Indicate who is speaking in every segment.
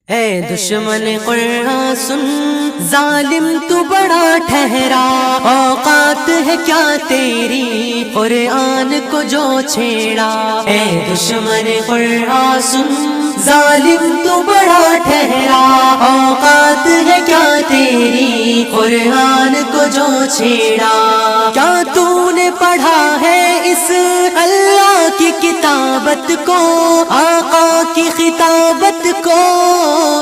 Speaker 1: اے دشمن قرآن سن، ظالم تو بڑا ٹھہرا، اوقات ہے کیا تیری قرآن کو جو چھیڑا۔ اے دشمن قرآن سن، ظالم تو بڑا ٹھہرا، اوقات ہے کیا تیری قرآن کو جو چھیڑا۔ کیا تو نے پڑھا ہے اس اللہ کی کتابت کو، آقا کی خطابت کو،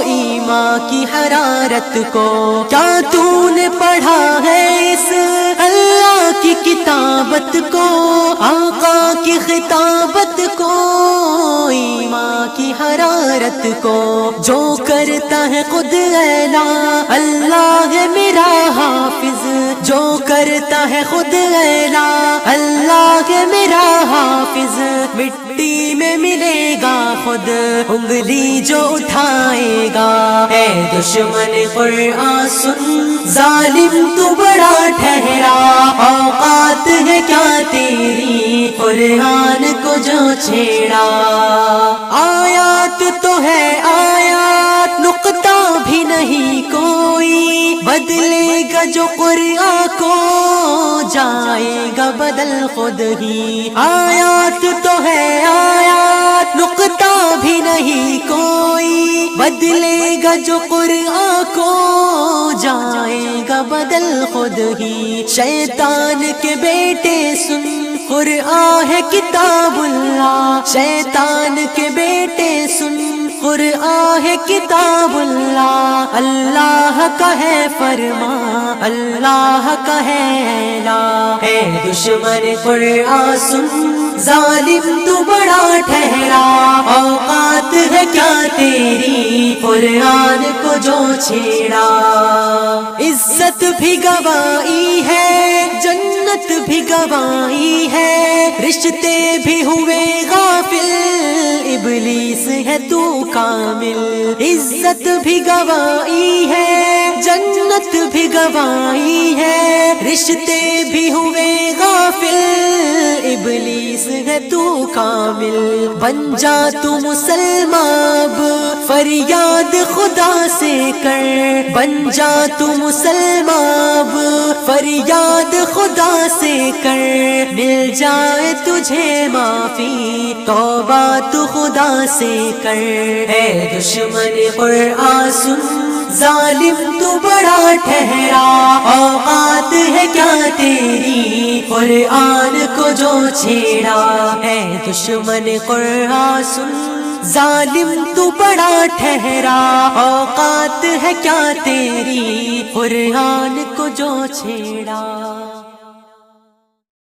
Speaker 1: ایمان کی حرارت کو؟ کیا تو نے پڑھا ہے اس اللہ کی کتابت کو، آقا کی خطابت کو، ایمان کی حرارت کو؟ جو کرتا ہے خود اعلان اللہ ہے میرا حافظ، جو کرتا ہے خود اعلان اللہ ہے میرا حافظ، مٹی میں ملے گا خود انگلی جو اٹھائے گا۔ اے دشمن قرآن سن، ظالم تو بڑا ٹھہرا، اوقات ہے کیا تیری قرآن کو جو چھیڑا۔ آیات تو ہے آیات، نقطہ بھی نہیں کوئی، بدلے گا جو قرآن کو جائے گا بدل خود ہی۔ آیات تو ہے آیات، نقطہ بھی نہیں کوئی، بدلے گا جو قرآن کو جائے گا بدل خود ہی۔ شیطان کے بیٹے سن، قرآن ہے کتاب اللہ، شیطان کے بیٹے سن، قرآن ہے کتاب اللہ، اللہ کا ہے فرمان، اللہ کا ہے اعلان۔ اے دشمن قرآن سن، ظالم تو بڑا ٹھہرا، اوقات ہے کیا تیری قرآن کو جو چھیڑا۔ عزت بھی گوائی ہے، جنت بھی گوائی ہے، رشتے بھی ہوئے غافل، ابلیس ہے تو کامل۔ عزت بھی گوائی ہے، جنت بھی گوائی ہے، رشتے بھی ہوئے غافل، ابلیس ہے تو کامل۔ بن جا تو مسلمان اب فریاد خدا سے کر، بن جا تو مسلمان اب فریاد خدا سے کر، مل جائے تجھے معافی، توبہ تو خدا سے کر۔ اے دشمن قرآن سن، ظالم تو بڑا ٹھہرا، اوقات ہے کیا تیری قرآن کو جو چھیڑا۔ اے دشمن قرآن سن، ظالم تو بڑا ٹھہرا، اوقات ہے کیا تیری قرآن کو جو چھیڑا۔